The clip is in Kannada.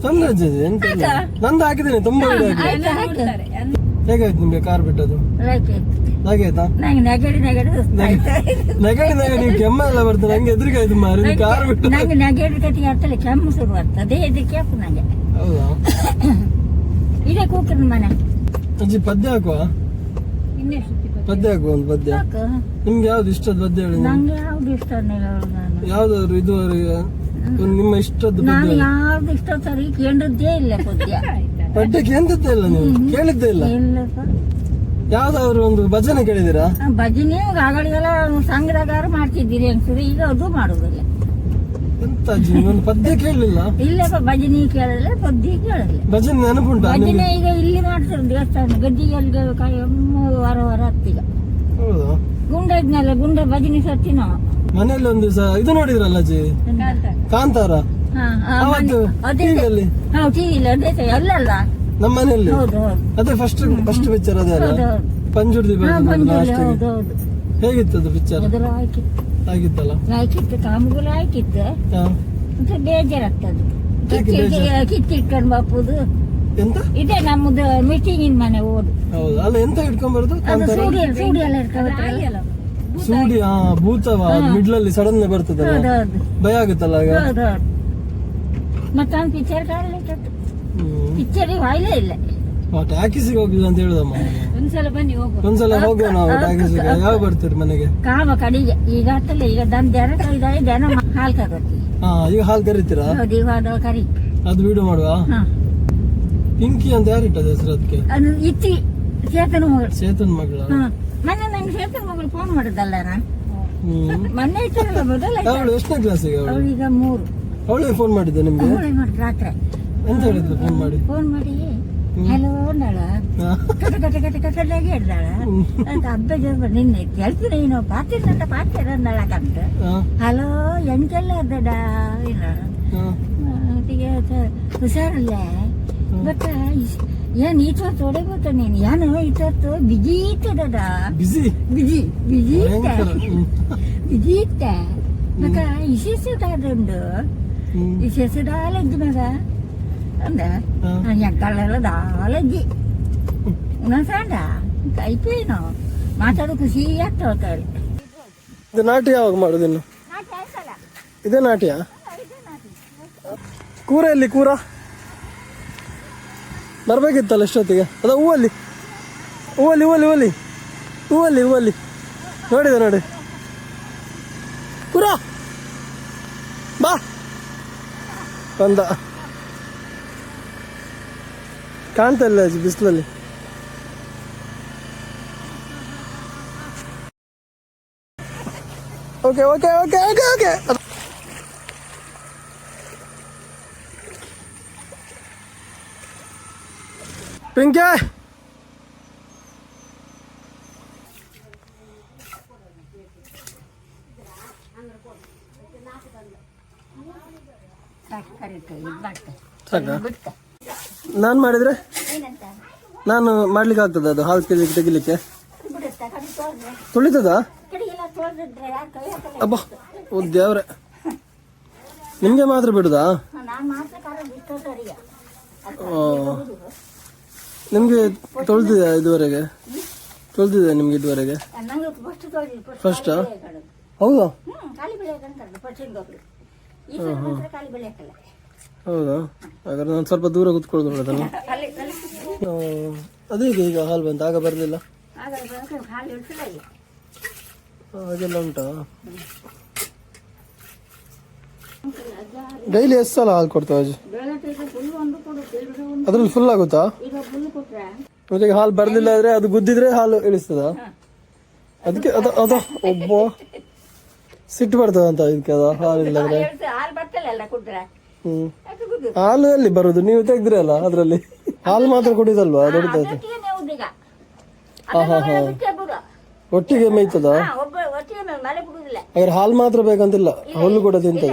ತೊಂದ್ರೆ ಅಜ್ಜಿ ಎಂತ ಇಲ್ಲ. ನಂದು ಹಾಕಿದ್ದೇನೆ ತುಂಬಾ ವಿಡಿಯೋ ಹೇಗಾಯ್ತು ನಿಮ್ಗೆ ಕಾರ್ ಬಿಟ್ಟದು? ಹಾಗೆ ಆಯ್ತಾ? ನೆಗಡಿ ನೀವು ಕೆಮ್ಮೆಲ್ಲ ಬರ್ತದೆ ನಂಗೆ ಎದುರಿಗೆ ಆಯ್ತು ಮಾರಿ ಕಾರ್ ಬಿಟ್ಟು. ನಂಗೆ ನೆಗಡಿ ಕಟ್ಟಿಗೆ ಆಗ್ತದೆ, ಕೆಮ್ಮು ಶುರು ಆಗ್ತದೆ, ಹೆದರಿಕೆ ಆಗ್ತದೆ ನಂಗೆ. ಹೌದಾ? ಇದೇ ಕೂಕರ್ ಮನೆ ಅಜ್ಜಿ ಪದ್ಯ ಹಾಕುವ? ಪದ್ಯ ಹಾಕುವ ಒಂದು ಪದ್ಯ. ನಿಮ್ಗೆ ಯಾವ್ದು ಇಷ್ಟದ ಪದ್ಯ ಹೇಳಿ? ನಂಗೆ ಯಾವ್ದು ಇಷ್ಟ ಯಾವ್ದಾದ್ರು ಇದುವರೆಗೆ ನಿಮ್ಮ ಇಷ್ಟದ ನಾನು ಪದ್ಯ? ಯಾವ್ದು ಇಷ್ಟ ಸರಿ ಕೇಳಿದ್ದೇ ಇಲ್ಲ ಪದ್ಯ. ಪದ್ಯಕ್ಕೆ ಎಂತದ್ದೇ ಇಲ್ಲ, ನೀವು ಕೇಳಿದ್ದೇ ಇಲ್ಲ? ಇಲ್ಲಪ್ಪ. ಯಾವ್ದಾದ್ರು ಒಂದು ಭಜನೆ ಕೇಳಿದಿರಾ? ಭಜನೆ ಆಗಳಿಗೆಲ್ಲ ಸಂಗ್ರಹಗಾರ ಮಾಡ್ತಿದ್ದೀರಿ ಅನ್ಸುತ್ತೆ, ಈಗ ಅದು ಮಾಡುದಿಲ್ಲ. ಎಂತ ಅಜ್ಜಿ ಒಂದು ಪದ್ಯ ಕೇಳಲಿಲ್ಲ? ಇಲ್ಲಪ್ಪ, ಭಜನೆ ಕೇಳಲ್ಲ, ಪದ್ಯ ಕೇಳಲ್ಲ. ಭಜನೆ ನೆನಪುಂಟಾ? ಭಜನೆ ಈಗ ಇಲ್ಲಿ ಮಾಡ್ತಾರೆ ದೇವಸ್ಥಾನ ಗದ್ದಿಗೆ ವಾರ ಹತ್ತಿಗ ಹೌದಾ? ಗುಂಡ ಇದ್ನಲ್ಲ, ಗುಂಡ ಭಜನೆ ಸತ್ತಿ ನಾವು ಮನೆಯಲ್ಲಿ ಒಂದು ದಿವಸ ಇದು ನೋಡಿದ್ರಲ್ಲ ಅಜ್ಜಿ, ಕಾಂತಾರ? ಟಿವಿಯಲ್ಲಿ ಅಲ್ಲಲ್ಲ ನಮ್ಮ ಮನೆಯಲ್ಲಿ ಹೌದು ಅದೇ ಫಸ್ಟ್ ಪಿಕ್ಚರ್ ಅದೇ ಅಲ್ಲ, ಪಂಜುರ್ದಿ ಹೇಗಿತ್ತು ಅದು ಪಿಕ್ಚರ್? ಆಗಿತ್ತಲ್ಲ, ಲಾಯ್ಕಿತ್ತು, ಕಾಮಗುಲ ಆಯ್ಕಿತ್ತು, ಬೇಜಾರಾಗ್ತದೆ. ಕಿತ್ತಿಟ್ಕೊಂಡು ಬಾಪುದು ಎಂತ ಇದೆ ನಮ್ಮದು ಮೀಟಿಂಗಿನ ಮನೆ ಓದು. ಹೌದು ಅಲ್ಲ, ಎಂತ ಇಟ್ಕೊಂಡ್ ಬರುದು? ಸೂಡಿ ಎಲ್ಲ ಇಟ್ಕೊಳ್ತಾರಲ್ಲ, ಸೂಡಿ ಭೂತವ ಮಿಡ್ಲಲ್ಲಿ ಸಡನ್ ಬರ್ತದಲ್ಲ, ಭಯ ಆಗುತ್ತಲ್ಲ ಆಗ. ಮತ್ತೊಂದು ಪಿಕ್ಚರ್ ಕಾಣಲಿಕ್ಕೆ ಪಿಕ್ಚರ್ ವಾಯ್ಲೇ ಇಲ್ಲ. ಟ್ಯಾಕಿಸಿಗೆ ಹೋಗ್ಲಿಲ್ಲ ಅಂತ ಹೇಳುದಮ್ಮ. ಒಂದ್ಸಲ ಬನ್ನಿ ಹೋಗುವ, ಒಂದ್ಸಲ ಹೋಗುವ ನಾವು ಟ್ಯಾಕಿಸಿಗೆ. ಯಾವ ಬರ್ತೀರಿ ಮನೆಗೆ? ಕಾಮ ಕಡಿಗೆ ಈಗ ಆಗ್ತಲ್ಲ, ಈಗ ದನ ಕೈದಾಗಿ ದನ ಹಾಲು ಕರಿತೀವಿ. ಹಾ, ಈಗ ಹಾಲು ಕರಿತೀರಾ? ಹೌದು, ಇವಾಗ ಕರಿ. ಅದು ವಿಡಿಯೋ ಮಾಡುವ. ಪಿಂಕಿ ಅಂತ ಯಾರು ಇಟ್ಟದ ಹೆಸರು ಅದಕ್ಕೆ? ಅದು ಇತ್ತಿ ಚೇತನ ಮಗಳು. ಚೇತನ್ ಮಗಳ? ಮೊನ್ನೆ ನಂಗೆ ಚೇತನ ಮಗಳು ಫೋನ್ ಮಾಡಿದ್ದಲ್ಲ ನಾನು ಮೊನ್ನೆ ಇಟ್ಟಲ್ಲ ಮೊದಲ. ಅವಳು ಎಷ್ಟನೇ ಕ್ಲಾಸಿಗೆ? ಅವಳೀಗ 3. ಅವಳೇ ಫೋನ್ ಮಾಡಿದ್ದೆ ನಿಮ್ಗೆ? ಅವಳೇ ಮಾಡಿ ರಾತ್ರಿ ಎಂತ ಹೇಳಿದ್ಲು ಫೋನ್ ಮಾಡಿ? ಹಲೋ ಅಂದಾಳ, ಕಟಕಟಕಟಕಟಾಗಿ ಹೇಳ್ದಾಳ ಅಂತ. ಹಬ್ಬ ನಿನ್ನೆ ಕೇಳ್ತೀನಿ ನೀನು ಪಾತಿರ ಅಂದಾಳಕಂತ. ಹಲೋ ಎಂಕೆಲ್ಲ ಅದ್ದಡ ಹುಷಾರಲ್ಲ ಬಟ್ ಏನ್ ಈಚೊತ್ತು ಒಡೆ ಗೊತ್ತ ನೀನು ಏನು ಈಚೊತ್ತು ಬಿಜಿ ಇತ್ತದ ಬಿಜಿ ಬಿಜಿ ಬಿಜಿ ಬಿಜಿ ಇತ್ತ ಮಗ ಇಸೆಸುದಾದುಂಡು ಇಸೆಸುದಾಲಜ್ಜಿ ಮಗ ಅಂದ ఎంకళ్ళ దాలజ్జి ఉన్నాసాండ అయిపోయినా మాట్లాడు ఖుషి ಆಗ್ತಾವ್ತಾರೆ. ಇದು ನಾಟ್ಯ ಯಾವಾಗ ಮಾಡುದು ಇನ್ನು? ಇದೇ ನಾಟ್ಯ? ಕೂರ ಎಲ್ಲಿ? ಕೂರ ಬರ್ಬೇಕಿತ್ತಲ್ಲ ಇಷ್ಟೊತ್ತಿಗೆ. ಅದ ಹೂವಲ್ಲಿ ಹೂವಲ್ಲಿ ಹೂವಲ್ಲಿ ಹೂವಲ್ಲಿ ಹೂವಲ್ಲಿ ಹೂವಲ್ಲಿ ನೋಡಿದೆ ನೋಡಿ. ಕೂರ ಬಾ ಬಂದ. ಕಾಣ್ತಾ ಇಲ್ಲ ಬಿಸಿಲಲ್ಲಿ. Okay okay okay okay okay ಪಿಂಕೆ ನಾನು ಮಾಡಿದ್ರೆ ನಾನು ಮಾಡ್ಲಿಕ್ಕೆ ಆಗ್ತದ? ಅದು ಹಾಲು ತೆಗಿಲಿಕ್ಕೆ ತುಳಿತದ? ಅಬ್ಬ ಓ ದೇವ್ರೆ, ನಿಮ್ಗೆ ಮಾತ್ರ ಬಿಡುದಾ? ನಿಮ್ಗೆ ತೊಳ್ದಿದೆ ಇದುವರೆಗೆ? ತೊಳ್ದಿದೆ ನಿಮ್ಗೆ ಇದುವರೆಗೆ? ಫಸ್ಟ್ ಹೌದಾ? ಹೌದಾ? ಹಾಗಾದ್ರೆ ನಾನು ಸ್ವಲ್ಪ ದೂರ ಕೂತ್ಕೊಳ್ಳೋದು ಅದನ್ನು. ಅದೇಗೆ ಈಗ ಹಾಲು ಬಂತು, ಆಗ ಬರಲಿಲ್ಲ? ಹಾಗೆಲ್ಲ ಉಂಟಾ? ಡೈಲಿ ಎಷ್ಟು ಸಲ ಹಾಲು ಕೊಡ್ತಾವ ಅಜ್ಜಿ? ಅದ್ರಲ್ಲಿ ಫುಲ್ ಆಗುತ್ತಾ? ಮತ್ತೆ ಹಾಲು ಬರ್ಲಿಲ್ಲ ಆದ್ರೆ ಅದು ಗುದ್ದಿದ್ರೆ ಹಾಲು ಇಳಿಸ್ತದ? ಅದಕ್ಕೆ ಅದ ಒಬ್ಬ ಸಿಟ್ಟು ಬರ್ತದಂತ ಇದಕ್ಕೆ, ಅದ ಹಾಲು ಇಲ್ಲಾಂದ್ರೆ. ಹಾಲು ಎಲ್ಲಿ ಬರುದು? ನೀವು ತೆಗ್ದ್ರಲ್ಲ ಅದ್ರಲ್ಲಿ, ಹಾಲು ಮಾತ್ರ ಕುಡಿದಲ್ವಾ? ದೊಡ್ಡದಾಯ್ತು. ಹಾ ಹಾ ಹಾ, ಒಟ್ಟಿಗೆ ಮೇಯ್ತದ? ಹಾಗಾದ್ರೆ ಹಾಲು ಮಾತ್ರ ಬೇಕಂತಿಲ್ಲ, ಹುಲ್ಲು ಕೂಡ ತಿಂತದ?